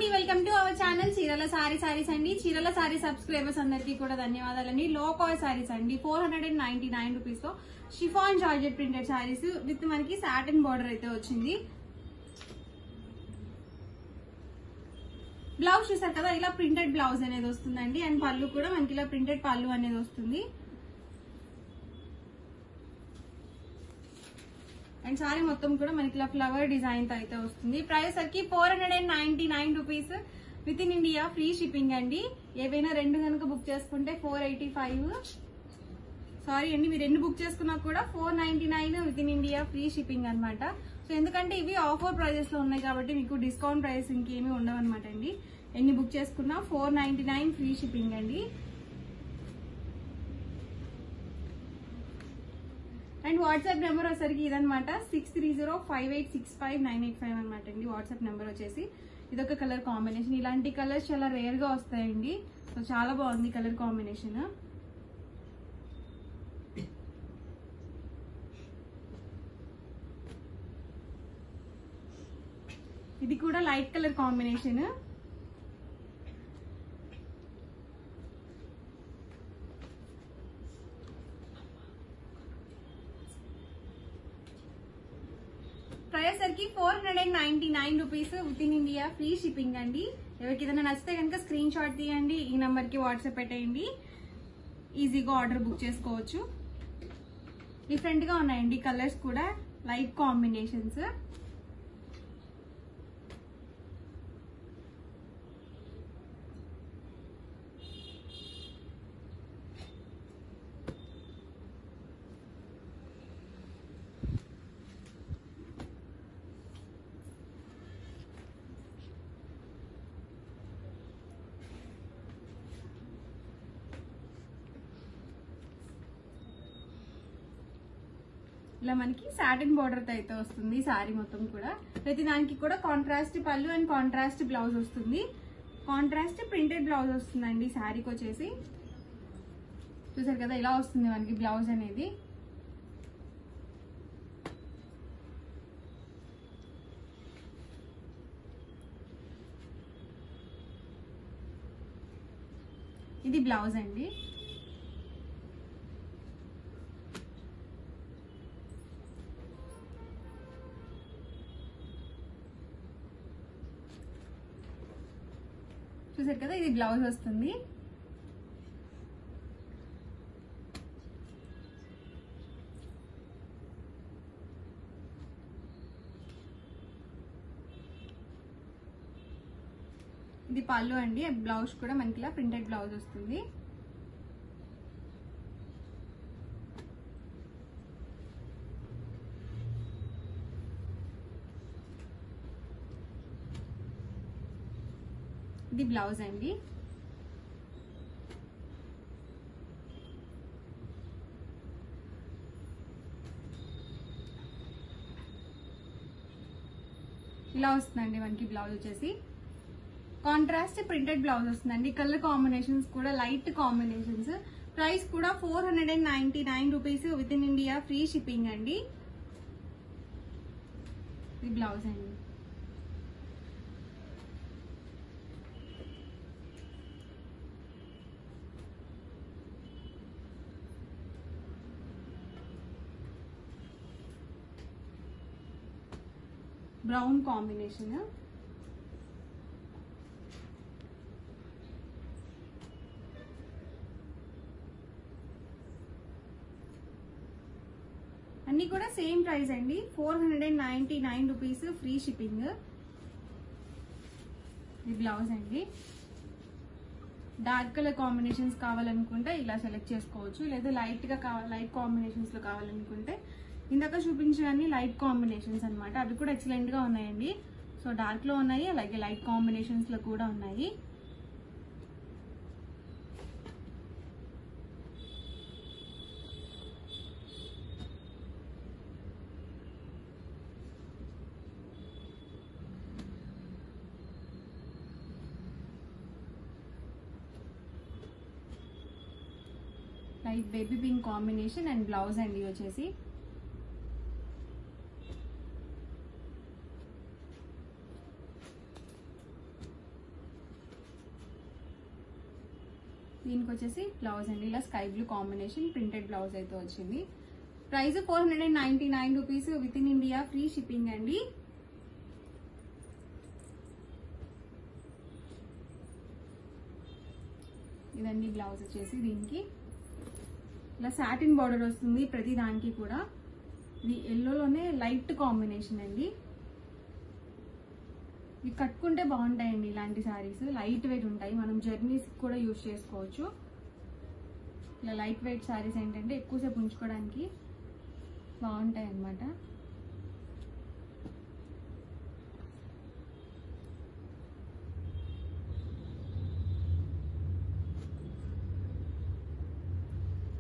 అండి, welcome to our channel చీరల సారీస్ అండి. చీరల సారీ సబ్స్క్రైబర్స్ అందరికీ కూడా ధన్యవాదాలండి. లో కాస్ట్ సారీస్ అండి, 499 రూపీస్ తో chiffon georgette printed saris with మనకి సాటిన్ బార్డర్ అయితే వచ్చింది. బ్లౌజ్ చూసారు కదా, ఇలా ప్రింటెడ్ బ్లౌజ్ అనేది వస్తుందండి. అండ్ పళ్ళు కూడా మనకి ఇలా ప్రింటెడ్ పళ్ళు అనేది వస్తుంది. అండ్ సారీ మొత్తం కూడా మనకి ఇలా ఫ్లవర్ డిజైన్ తో అయితే వస్తుంది. ప్రైస్ సరికి 499 rupees with in India, free shipping అండి. ఏవైనా రెండు కనుక బుక్ చేసుకుంటే 485. సారీ అండి, మీరు ఎన్ని బుక్ చేసుకున్నా కూడా 499 with in India, free shipping అనమాట. సో ఎందుకంటే ఇవి ఆఫర్ ప్రైజెస్ లో ఉన్నాయి కాబట్టి మీకు డిస్కౌంట్ ప్రైస్ ఇంకేమీ ఉండవు అనమాట అండి. ఎన్ని బుక్ చేసుకున్నా 499 ఫ్రీ షిప్పింగ్ అండి. అండ్ వాట్సాప్ నెంబర్ వచ్చేసరికి ఇదనమాట, 6305865985 అనమాట అండి వాట్సాప్ నెంబర్ వచ్చేసి. ఇదొక కలర్ కాంబినేషన్. ఇలాంటి కలర్స్ చాలా రేర్ గా వస్తాయండి. సో చాలా బాగుంది కలర్ కాంబినేషన్. ఇది కూడా లైట్ కలర్ కాంబినేషన్. ప్రైస్ సరికి 499 rupees with in India, free shipping అండి. ఎవరికి ఏదైనా నచ్చితే కనుక స్క్రీన్ షాట్ తీయండి, ఈ నంబర్ కి వాట్సాప్ పెట్టేయండి. ఈజీగా ఆర్డర్ బుక్ చేసుకోవచ్చు. డిఫరెంట్ గా ఉన్నాయండి కలర్స్ కూడా, లైట్ కాంబినేషన్స్. ఇలా మనకి సాటిన్ బార్డర్ తో అయితే వస్తుంది సారీ మొత్తం కూడా. ప్రతి దానికి కూడా కాంట్రాస్ట్ పళ్ళు అండ్ కాంట్రాస్ట్ బ్లౌజ్ వస్తుంది. కాంట్రాస్ట్ ప్రింటెడ్ బ్లౌజ్ వస్తుందండి సారీకి వచ్చేసి. చూసారు కదా, ఇలా వస్తుంది మనకి బ్లౌజ్ అనేది. ఇది బ్లౌజ్ అండి. చూసారు కదా, ఇది బ్లౌజ్ వస్తుంది. ఇది పళ్ళు అండి. బ్లౌజ్ కూడా మనకి ఇలా ప్రింటెడ్ బ్లౌజ్ వస్తుంది. ఇది బ్లౌజ్ అండి. ఇలా వస్తుందండి మనకి బ్లౌజ్ వచ్చేసి. కాంట్రాస్ట్ ప్రింటెడ్ బ్లౌజ్ వస్తుందండి. కలర్ కాంబినేషన్స్ కూడా లైట్ కాంబినేషన్స్. ప్రైస్ కూడా 499 rupees with in India, free shipping అండి. ఇది బ్లౌజ్ అండి. Brown combination. అన్ని కూడా సేమ్ ప్రైస్ అండి, 499 రూపీస్, ఫ్రీ షిప్పింగ్. ఇది బ్లౌజ్ అండి. డార్క్ కలర్ కాంబినేషన్స్ కావాలనుకుంటే ఇలా సెలెక్ట్ చేసుకోవచ్చు, లేదా లైట్ కాంబినేషన్స్ లో కావాలనుకుంటే ఇందాక చూపించగానే లైట్ కాంబినేషన్స్ అనమాట. అవి కూడా ఎక్సలెంట్ గా ఉన్నాయండి. సో డార్క్ లో ఉన్నాయి, అలాగే లైట్ కాంబినేషన్స్ లో కూడా ఉన్నాయి. Light baby pink combination and blouse అండి వచ్చేసి. దీనికి వచ్చేసి బ్లౌజ్ అండి, ఇలా sky blue combination printed blouse అయితే వచ్చింది. Price 499 rupees with in India free shipping అండి. ఇదండి బ్లౌజ్ వచ్చేసి. దీనికి ఇలా సాటిన్ బార్డర్ వస్తుంది ప్రతి దానికి కూడా. ఇది ఎల్లోలోనే లైట్ కాంబినేషన్ అండి. ఇవి కట్టుకుంటే బాగుంటాయండి ఇలాంటి శారీస్, లైట్ వెయిట్ ఉంటాయి, మనం జర్నీస్ కూడా యూజ్ చేసుకోవచ్చు. ఇలా లైట్ వెయిట్ శారీస్ ఏంటంటే ఎక్కువసేపు ఉంచుకోవడానికి బాగుంటాయి అన్నమాట.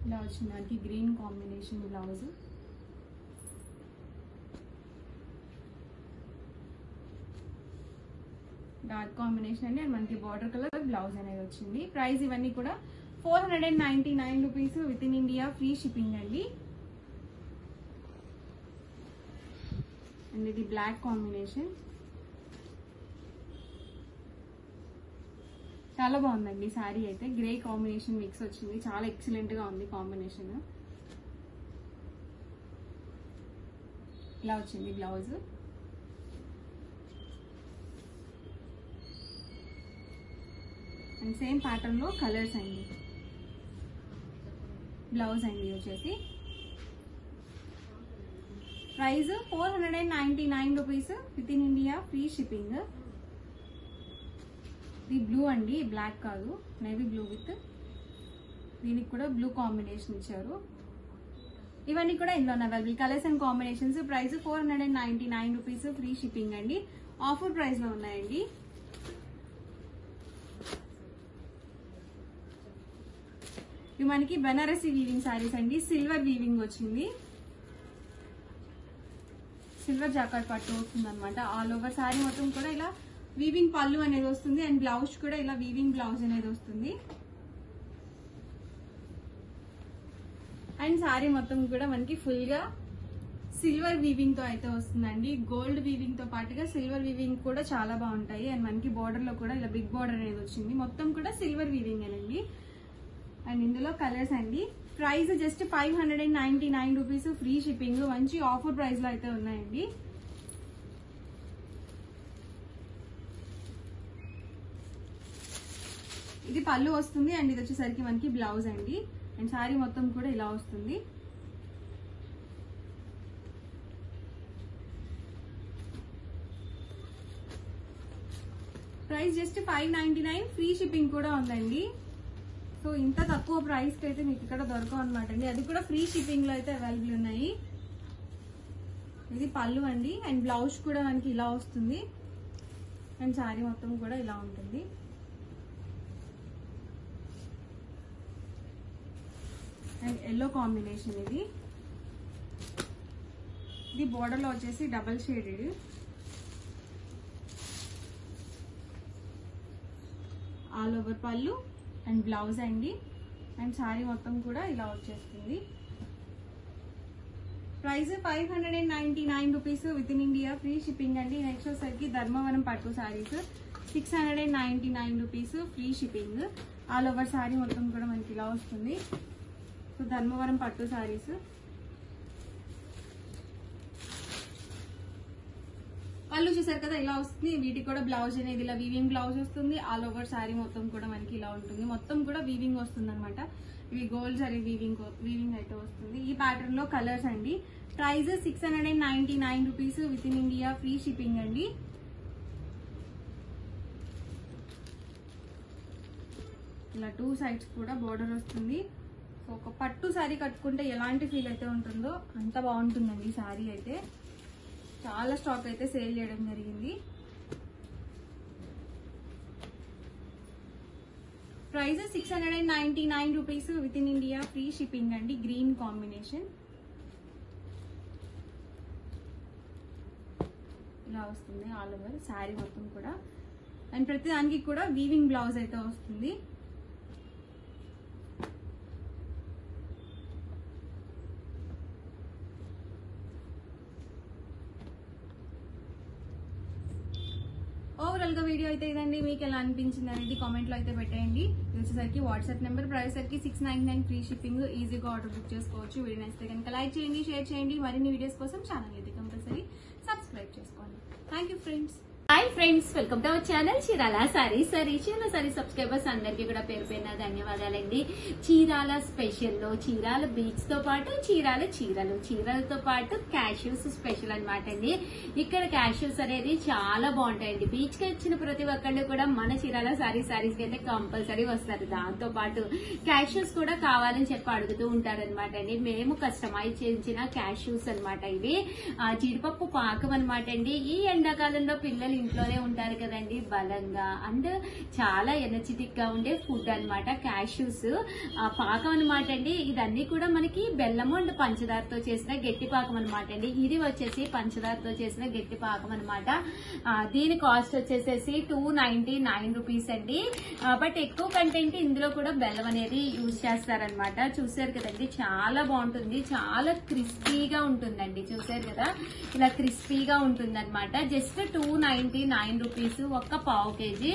ఇలా వచ్చిన దానికి green combination blouse. Dark combination అండి అండ్ మనకి బార్డర్ కలర్ బ్లౌజ్ అనేది వచ్చింది. ప్రైస్ ఇవన్నీ కూడా 499 rupees with in India free shipping అండి. అండ్ ఇది బ్లాక్ కాంబినేషన్, చాలా బాగుందండి శారీ అయితే. గ్రే కాంబినేషన్ మిక్స్ వచ్చింది, చాలా ఎక్సలెంట్ గా ఉంది కాంబినేషన్. ఇలా వచ్చింది బ్లౌజ్. అండ్ సేమ్ ప్యాటర్న్ లో కలర్స్ అండి. బ్లౌజ్ అండి వచ్చేసి. Price 499 rupees with in India free shipping. ఇది బ్లూ అండి, బ్లాక్ కాదు, నేవీ బ్లూ విత్ దీనికి కూడా బ్లూ కాంబినేషన్ ఇచ్చారు. ఇవన్నీ కూడా ఇందులో available colours and combinations. Price 499 rupees free shipping అండి. ఆఫర్ ప్రైస్ లో ఉన్నాయండి. ఇవి మనకి బెనారసి వీవింగ్ శారీస్ అండి. సిల్వర్ వీవింగ్ వచ్చింది, సిల్వర్ జాకార్డ్ పట్టు వస్తుంది అనమాట. ఆల్ ఓవర్ శారీ మొత్తం కూడా ఇలా వీవింగ్ పళ్ళు అనేది వస్తుంది అండ్ బ్లౌజ్ కూడా ఇలా వీవింగ్ బ్లౌజ్ అనేది వస్తుంది. అండ్ శారీ మొత్తం కూడా మనకి ఫుల్ గా సిల్వర్ వీవింగ్ తో అయితే వస్తుందండి. గోల్డ్ వీవింగ్ తో పాటుగా సిల్వర్ వీవింగ్ కూడా చాలా బాగుంటాయి. అండ్ మనకి బార్డర్ లో కూడా ఇలా బిగ్ బార్డర్ అనేది వచ్చింది. మొత్తం కూడా సిల్వర్ వీవింగ్ అండి. అండ్ ఇందులో కలర్స్ అండి. Price just 599 rupees free shipping. మంచి ఆఫర్ ప్రైస్ లో అయితే ఉన్నాయండి. ఇది పళ్ళు వస్తుంది అండ్ ఇది వచ్చేసరికి మనకి బ్లౌజ్ అండి. అండ్ శారీ మొత్తం కూడా ఇలా వస్తుంది. ప్రైస్ జస్ట్ 599, ఫ్రీ షిప్పింగ్ కూడా ఉందండి. సో ఇంత తక్కువ ప్రైస్ కి అయితే మీకు ఇక్కడ దొరకవు అనమాట అండి. అది కూడా ఫ్రీ షిప్పింగ్ లో అయితే అవైలబుల్ ఉన్నాయి. ఇది పళ్ళు అండి అండ్ బ్లౌజ్ కూడా మనకి ఇలా వస్తుంది అండ్ శారీ మొత్తం కూడా ఇలా ఉంటుంది. అండ్ ఎల్లో కాంబినేషన్ ఇది. ఇది బోర్డర్ లో వచ్చేసి డబల్ షేడెడ్. ఆల్ ఓవర్ పళ్ళు అండ్ బ్లౌజ్ అండి అండ్ శారీ మొత్తం కూడా ఇలా వచ్చేస్తుంది. Price 599 rupees with in India free shipping అండి. నెక్స్ట్ వచ్చేసరికి ధర్మవరం పట్టు saris 699 rupees free shipping. All over sari మొత్తం కూడా మనకి ఇలా వస్తుంది. సో ధర్మవరం పట్టు శారీస్. పళ్ళు చూసారు కదా ఇలా వస్తుంది. వీటికి కూడా బ్లౌజ్ అనేది ఇలా వీవింగ్ బ్లౌజ్ వస్తుంది. ఆల్ ఓవర్ శారీ మొత్తం కూడా మనకి ఇలా ఉంటుంది. మొత్తం కూడా వీవింగ్ వస్తుంది అనమాట. ఇవి గోల్డ్ జరీ వీవింగ్ అయితే వస్తుంది. ఈ ప్యాటర్న్ లో కలర్స్ అండి. Price 699 rupees with in India free shipping అండి. ఇలా టూ సైడ్స్ కూడా బోర్డర్ వస్తుంది. సో ఒక పట్టు శారీ కట్టుకుంటే ఎలాంటి ఫీల్ అయితే ఉంటుందో అంత బాగుంటుందండి శారీ అయితే. చాలా స్టాక్ అయితే సేల్ చేయడం జరిగింది. Price 699 rupees with in India free shipping అండి. గ్రీన్ కాంబినేషన్ ఇలా వస్తుంది ఆల్ ఓవర్ శారీ మొత్తం కూడా. అండ్ ప్రతి దానికి కూడా వీవింగ్ బ్లౌజ్ అయితే వస్తుంది. ఓవరాల్ గా వీడియో అయితే ఇదండి. మీకు ఎలా అనిపించింది అనేది కామెంట్ లో అయితే పెట్టేయండి. ఇది వచ్చేసరికి వాట్సాప్ నెంబర్, ప్రైస్ సరికి 699 ఫ్రీ షిప్పింగ్. ఈజీగా ఆర్డర్ బుక్ చేసుకోవచ్చు. వీడియో నచ్చితే కనుక లైక్ చేయండి, షేర్ చేయండి. మరిన్ని వీడియోస్ కోసం ఛానల్ అయితే కంపల్సరీ సబ్స్క్రైబ్ చేసుకోండి. Thank you friends. Hi friends, welcome to our channel Chirala sarees. Chirala saree subscribers అందరికీ కూడా పేరు పేరున ధన్యవాదాలండి. చీరాల స్పెషల్ లో చీరాల బీచ్ తో పాటు చీరలతో పాటు క్యాష్యూస్ స్పెషల్ అనమాట అండి. ఇక్కడ క్యాష్యూస్ అనేది చాలా బాగుంటాయండి. బీచ్ కి వచ్చిన ప్రతి ఒక్కళ్ళు కూడా మన చీరాల సారీస్ కి అయితే కంపల్సరీ వస్తారు. దాంతో పాటు క్యాష్యూస్ కూడా కావాలని చెప్పి అడుగుతూ ఉంటారు అనమాట అండి. మేము కస్టమైజ్ చేయించిన క్యాష్యూస్ అనమాట. ఇవి జీడిపప్పు పాకం అనమాట అండి. ఈ ఎండాకాలంలో పిల్లలు ఇంట్లోనే ఉంటారు కదండి, బలంగా అండ్ చాలా ఎనర్జెటిక్ గా ఉండే ఫుడ్ అనమాట క్యాష్యూస్ పాకం అనమాట అండి. ఇదన్నీ కూడా మనకి బెల్లము అండ్ పంచదారతో చేసిన గట్టి పాకం అనమాట అండి. ఇది వచ్చేసి పంచదారతో చేసిన గట్టి పాకం అనమాట. దీని కాస్ట్ వచ్చేసేసి 299 రూపీస్ అండి. బట్ ఎక్కువ కంటెంట్ ఇందులో కూడా బెల్లం అనేది యూజ్ చేస్తారనమాట. చూసారు కదండి, చాలా బాగుంటుంది, చాలా క్రిస్పీగా ఉంటుందండి. చూసారు కదా, ఇలా క్రిస్పీగా ఉంటుంది అనమాట. జస్ట్ 299 రూపీస్, ఒక్క పావు కేజీ,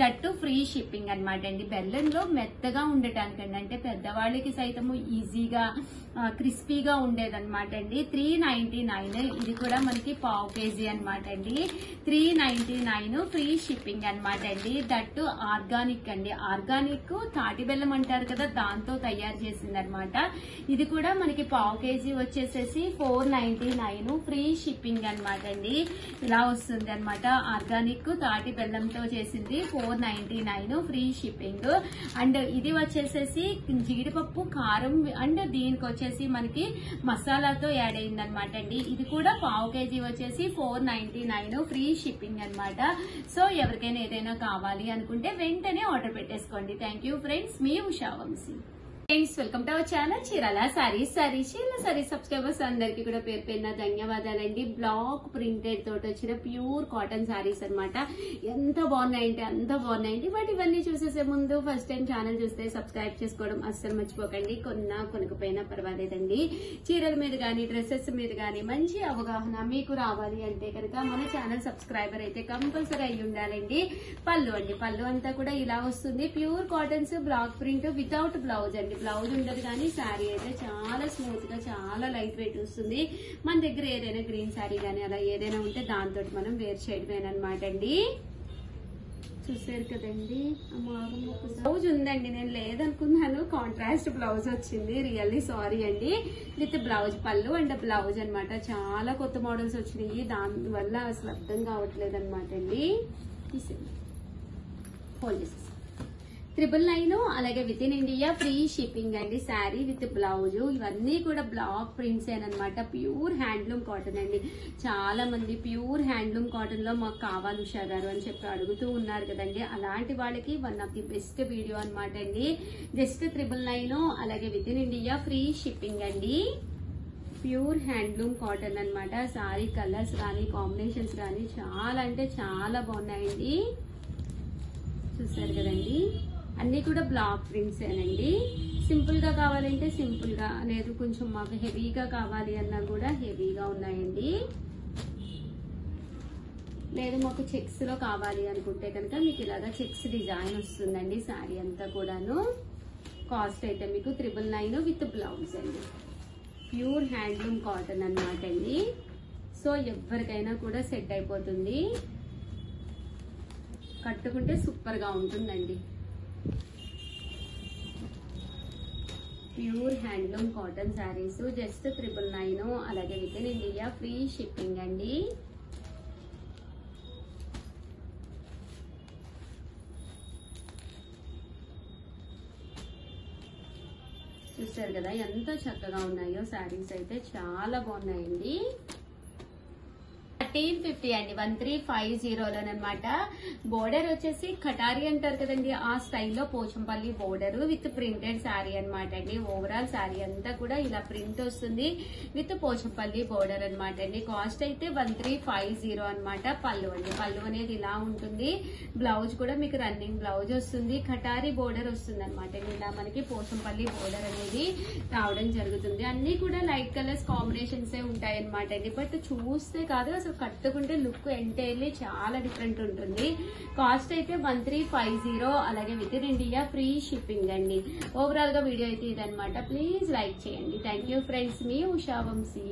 దట్టు ఫ్రీ షిప్పింగ్ అనమాట అండి. బెల్లంలో మెత్తగా ఉండటానికండి, అంటే పెద్దవాళ్ళకి సైతము ఈజీగా క్రిస్పీగా ఉండేదన్నమాట అండి. 399. ఇది కూడా మనకి పావు కేజీ అనమాట అండి. 399 ఫ్రీ షిప్పింగ్ అనమాట అండి. దట్టు ఆర్గానిక్ అండి. ఆర్గానిక్ తాటి బెల్లం అంటారు కదా, దాంతో తయారు చేసింది అనమాట. ఇది కూడా మనకి పావు కేజీ వచ్చేసేసి 499 ఫ్రీ షిప్పింగ్ అనమాట అండి. ఇలా వస్తుంది అనమాట. ఆర్గానిక్ తాటి బెల్లంతో చేసింది 499 ఫ్రీ షిప్పింగ్. అండ్ ఇది వచ్చేసేసి జీడిపప్పు కారం అండ్ దీనికి వచ్చేసి మనకి మసాలాతో యాడ్ అయింది అనమాట అండి. ఇది కూడా పావు కేజీ వచ్చేసి 499 ఫ్రీ షిప్పింగ్ అనమాట. సో ఎవరికైనా ఏదైనా కావాలి అనుకుంటే వెంటనే ఆర్డర్ పెట్టేసుకోండి. థ్యాంక్ యూ ఫ్రెండ్స్, మీ Usha Vamshi. Friends, welcome to our channel Chirala sarees. Chirala saree subscribers అందరికీ కూడా పేరు పేరున ధన్యవాదాలండి. బ్లాక్ ప్రింటెడ్ తోటి వచ్చిన ప్యూర్ కాటన్ సారీస్ అనమాట. ఎంత బాగున్నాయంటే అంత బాగున్నాయండి. బట్ ఇవన్నీ చూసేసే ముందు ఫస్ట్ టైం ఛానల్ చూస్తే సబ్స్క్రైబ్ చేసుకోవడం అస్సలు మర్చిపోకండి. కొనకపోయినా పర్వాలేదండి. చీరల మీద కానీ డ్రెస్సెస్ మీద కానీ మంచి అవగాహన మీకు రావాలి అంటే కనుక మన ఛానల్ సబ్స్క్రైబర్ అయితే కంపల్సరీ అయి ఉండాలండి. పళ్ళు అండి, పళ్ళు అంతా కూడా ఇలా వస్తుంది. Pure cottons, block print without blouse అండి. బ్లౌజ్ ఉండదు కానీ శారీ అయితే చాలా స్మూత్ గా, చాలా లైట్ వెయిట్ వస్తుంది. మన దగ్గర ఏదైనా గ్రీన్ శారీ కానీ అలా ఏదైనా ఉంటే దాంతో మనం వేర్ చేయడమేనమాట అండి. చూసారు కదండి, బ్లౌజ్ ఉందండి. నేను లేదనుకున్నాను, కాంట్రాస్ట్ బ్లౌజ్ వచ్చింది. రియల్లీ సారీ అండి. విత్ బ్లౌజ్, పళ్ళు అండ్ బ్లౌజ్ అనమాట. చాలా కొత్త మోడల్స్ వచ్చినాయి, దానివల్ల అసలు అర్థం కావట్లేదు అనమాట అండి. హోల్డ్ 999, అలాగే with in India free shipping అండి. శారీ విత్ బ్లౌజ్, ఇవన్నీ కూడా బ్లాక్ ప్రింట్స్ అనమాట. ప్యూర్ హ్యాండ్లూమ్ కాటన్ అండి. చాలా మంది ప్యూర్ హ్యాండ్లూమ్ కాటన్ లో మాకు కావాలి ఉషా గారు అని చెప్పి అడుగుతూ ఉన్నారు కదండి. అలాంటి వాళ్ళకి one of the best video అనమాట అండి. జస్ట్ 999, అలాగే with in India free shipping అండి. ప్యూర్ హ్యాండ్లూమ్ కాటన్ అనమాట. సారీ కలర్స్ కానీ కాంబినేషన్స్ కానీ చాలా అంటే చాలా బాగున్నాయండి. చూసారు కదండి, అన్ని కూడా బ్లాక్ ప్రింట్స్ ఏనండి. సింపుల్ గా కావాలంటే సింపుల్ గా, లేదు కొంచెం మాకు హెవీగా కావాలి అన్నా కూడా హెవీగా ఉన్నాయండి. లేదు మాకు చెక్స్ లో కావాలి అనుకుంటే కనుక మీకు ఇలాగా చెక్స్ డిజైన్ వస్తుందండి. శారీ అంతా కూడాను. కాస్ట్ అయితే మీకు 999 విత్ బ్లౌజ్ అండి. ప్యూర్ హ్యాండ్లూమ్ కాటన్ అనమాట అండి. సో ఎవరికైనా కూడా సెట్ అయిపోతుంది, కట్టుకుంటే సూపర్ గా ఉంటుందండి. Pure handloom cotton saris just 999, అలాగే with in India free shipping అండి. చూసారు కదా ఎంత చక్కగా ఉన్నాయో శారీస్ అయితే, చాలా బాగున్నాయండి. 1350 అండి, 1350లోనమాట. బోర్డర్ వచ్చేసి కటారి అంటారు కదండి, ఆ స్టైల్లో Pochampally border with printed saree అనమాట అండి. ఓవరాల్ శారీ అంతా కూడా ఇలా ప్రింట్ వస్తుంది విత్ పోచంపల్లి బోర్డర్ అనమాట అండి. కాస్ట్ అయితే 1350 అనమాట. పళ్ళు అండి, పళ్ళు అనేది ఇలా ఉంటుంది. బ్లౌజ్ కూడా మీకు రన్నింగ్ బ్లౌజ్ వస్తుంది. కటారి బోర్డర్ వస్తుంది అనమాట. ఇలా మనకి పోచంపల్లి బోర్డర్ అనేది రావడం జరుగుతుంది. అన్ని కూడా లైట్ కలర్స్ కాంబినేషన్స్ ఉంటాయి అనమాట అండి. బట్ చూస్తే కాదు, అసలు కట్టుకుంటే లుక్ ఎంటైర్లీ చాలా డిఫరెంట్ ఉంటుంది. కాస్ట్ అయితే 1350, అలాగే with in India free shipping అండి. ఓవరాల్ గా వీడియో అయితే ఇదనమాట. ప్లీజ్ లైక్ చేయండి. థ్యాంక్ యూ ఫ్రెండ్స్, మీ ఉషా వంశీ.